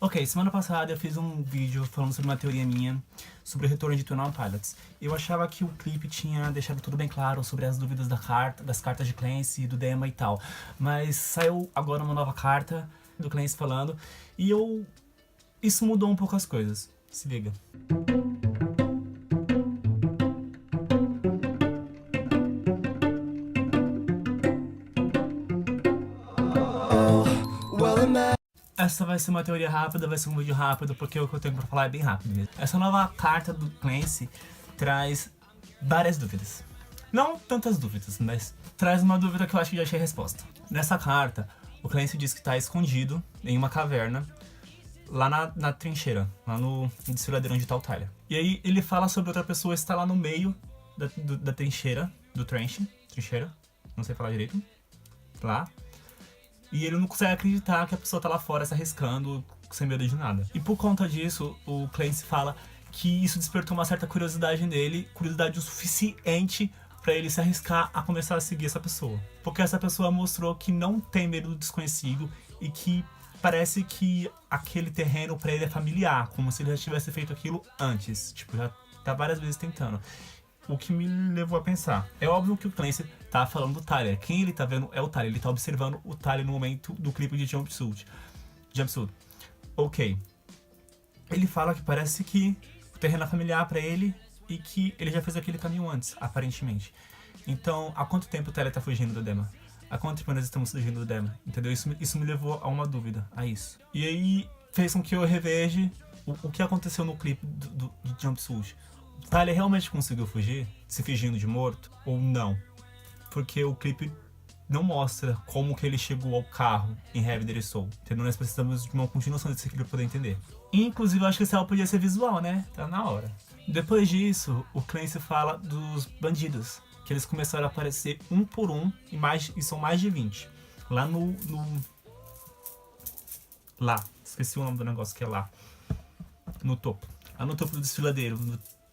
Ok, semana passada eu fiz um vídeo falando sobre uma teoria minha sobre o retorno de 21 Pilots. Eu achava que o clipe tinha deixado tudo bem claro sobre as dúvidas das cartas de Clancy, do Dema e tal. Mas saiu agora uma nova carta do Clancy falando e isso mudou um pouco as coisas. Se liga. Essa vai ser uma teoria rápida, vai ser um vídeo rápido, porque o que eu tenho pra falar é bem rápido mesmo. Essa nova carta do Clancy traz várias dúvidas. Não tantas dúvidas, mas traz uma dúvida que eu acho que já achei a resposta. Nessa carta, o Clancy diz que tá escondido em uma caverna, lá na trincheira, lá no desfiladeiro onde tá o Tyler. E aí ele fala sobre outra pessoa estar lá no meio da trincheira, do trincheira, não sei falar direito, lá. E ele não consegue acreditar que a pessoa tá lá fora se arriscando, sem medo de nada. E por conta disso, o Clancy fala que isso despertou uma certa curiosidade nele, curiosidade o suficiente pra ele se arriscar a começar a seguir essa pessoa. Porque essa pessoa mostrou que não tem medo do desconhecido e que parece que aquele terreno pra ele é familiar, como se ele já tivesse feito aquilo antes. Tipo, já tá várias vezes tentando. O que me levou a pensar. É óbvio que o Clancy tá falando do Tyler. Quem ele tá vendo é o Tyler. Ele tá observando o Tyler no momento do clipe de Jumpsuit. Ok. Ele fala que parece que o terreno é familiar pra ele e que ele já fez aquele caminho antes, aparentemente. Então, há quanto tempo o Tyler tá fugindo do Dema? Há quanto tempo nós estamos fugindo do Dema? Entendeu? Isso me levou a uma dúvida, a isso. E aí fez com que eu reveja o que aconteceu no clipe de Jumpsuit. O Tyler realmente conseguiu fugir, se fingindo de morto, ou não? Porque o clipe não mostra como que ele chegou ao carro em Heavy There Is Soul. Entendeu? Nós precisamos de uma continuação desse clipe para poder entender. Inclusive, eu acho que esse álbum podia ser visual, né? Tá na hora. Depois disso, o Clancy fala dos bandidos, que eles começaram a aparecer um por um, e são mais de 20. Lá Lá, esqueci o nome do negócio que é lá. No topo. Lá no topo do desfiladeiro,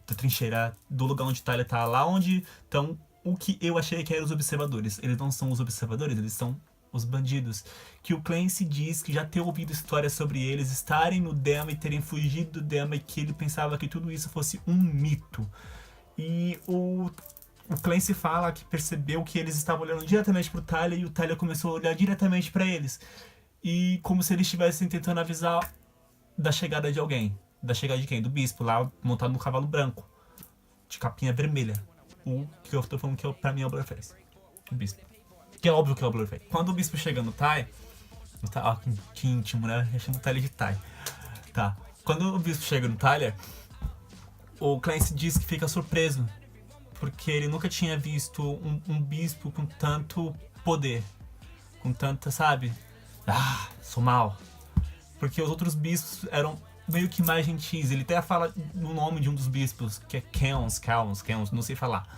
da trincheira, do lugar onde Tyler tá, lá onde estão o que eu achei que eram os observadores. Eles não são os observadores, eles são os bandidos. Que o Clancy diz que já ter ouvido histórias sobre eles estarem no Dema e terem fugido do Dema e que ele pensava que tudo isso fosse um mito. E o Clancy fala que percebeu que eles estavam olhando diretamente pro Tyler e o Tyler começou a olhar diretamente pra eles. E como se eles estivessem tentando avisar da chegada de alguém. Da chegada de quem? Do bispo, lá montado no cavalo branco, de capinha vermelha. O que eu tô falando que pra mim é o Blurface. O bispo. Que é óbvio que é o Blurface. Quando o bispo chega no Ty, ó, que íntimo, né? Eu chamo o Tyler de Ty. Tá. Quando o bispo chega no Tyler, o Clancy diz que fica surpreso. Porque ele nunca tinha visto um bispo com tanto poder. Com tanta, sabe? Ah, sou mal. Porque os outros bispos eram meio que mais gentis. Ele até fala no nome de um dos bispos, que é Kelns, não sei falar.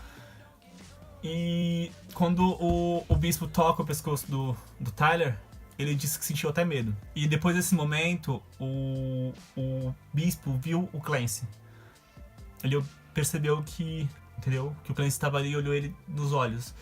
E quando o bispo toca o pescoço do Tyler, ele disse que sentiu até medo. E depois desse momento, o bispo viu o Clancy. Ele percebeu que, entendeu? Que o Clancy estava ali e olhou ele nos olhos.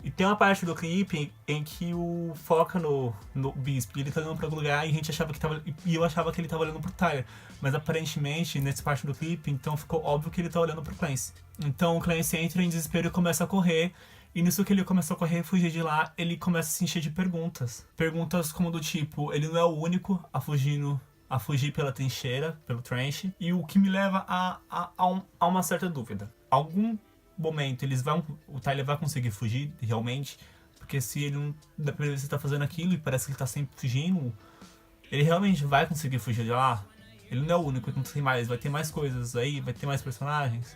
E tem uma parte do clipe em que foca no bispo, e ele tá olhando pra algum lugar e a gente achava que tava. E eu achava que ele tava olhando pro Tyler. Mas aparentemente, nessa parte do clipe, então ficou óbvio que ele tá olhando pro Clancy. Então o Clancy entra em desespero e começa a correr. E nisso que ele começou a correr e fugir de lá, ele começa a se encher de perguntas. Perguntas como do tipo, ele não é o único a fugir pela trincheira, pelo trench. E o que me leva a uma certa dúvida. Algum momento o Tyler vai conseguir fugir realmente, porque se ele não, da primeira vez que ele tá fazendo aquilo e parece que ele tá sempre fugindo, ele realmente vai conseguir fugir de lá? Ele não é o único, não tem mais, vai ter mais coisas aí, vai ter mais personagens?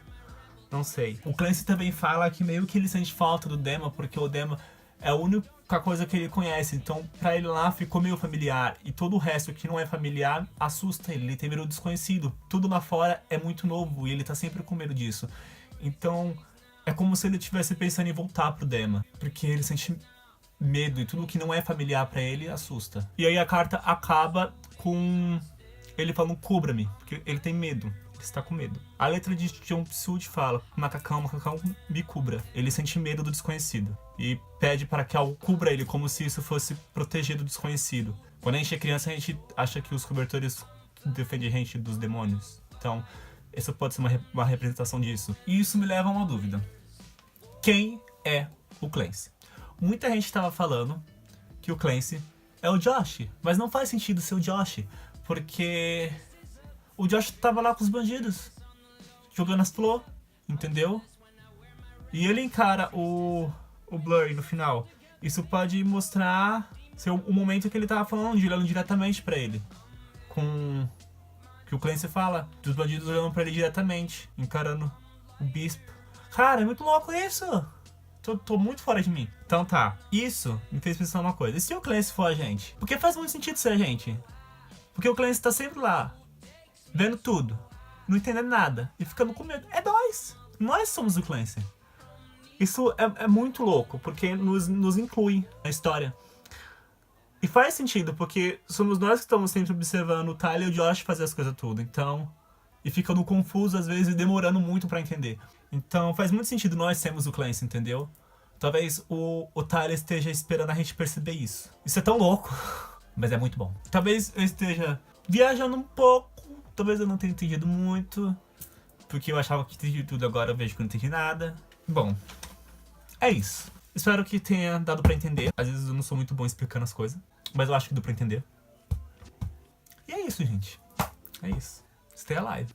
Não sei. O Clancy também fala que meio que ele sente falta do Dema, porque o Dema é a única coisa que ele conhece, então pra ele lá ficou meio familiar, e todo o resto que não é familiar assusta ele tem medo do desconhecido. Tudo lá fora é muito novo e ele tá sempre com medo disso. Então é como se ele estivesse pensando em voltar pro Dema, porque ele sente medo e tudo que não é familiar pra ele assusta. E aí a carta acaba com ele falando cubra-me, porque ele tem medo, ele está com medo. A letra de Jumpsuit fala, macacão, me cubra. Ele sente medo do desconhecido e pede para que algo cubra ele, como se isso fosse proteger do desconhecido. Quando a gente é criança, a gente acha que os cobertores defendem a gente dos demônios. Então, essa pode ser uma representação disso. E isso me leva a uma dúvida. Quem é o Clancy? Muita gente estava falando que o Clancy é o Josh, mas não faz sentido ser o Josh, porque o Josh tava lá com os bandidos, jogando as flores, entendeu? E ele encara o Blurry no final. Isso pode mostrar ser o momento que ele tava falando, olhando diretamente pra ele. Com que o Clancy fala, dos bandidos olhando pra ele diretamente, encarando o bispo. Cara, é muito louco isso! Tô muito fora de mim. Então tá, isso me fez pensar uma coisa. E se o Clancy for a gente? Porque faz muito sentido ser a gente. Porque o Clancy tá sempre lá, vendo tudo, não entendendo nada e ficando com medo. É nós! Nós somos o Clancy. Isso é muito louco, porque nos inclui na história. E faz sentido, porque somos nós que estamos sempre observando o Tyler e o Josh fazer as coisas tudo. Então, e ficando confuso às vezes e demorando muito pra entender. Então faz muito sentido nós sermos o Clancy, entendeu? Talvez o Tyler esteja esperando a gente perceber isso. Isso é tão louco, mas é muito bom. Talvez eu esteja viajando um pouco, talvez eu não tenha entendido muito, porque eu achava que entendi tudo, agora eu vejo que não entendi nada. Bom, é isso. Espero que tenha dado pra entender. Às vezes eu não sou muito bom explicando as coisas, mas eu acho que deu pra entender. E é isso, gente. É isso. Stay alive.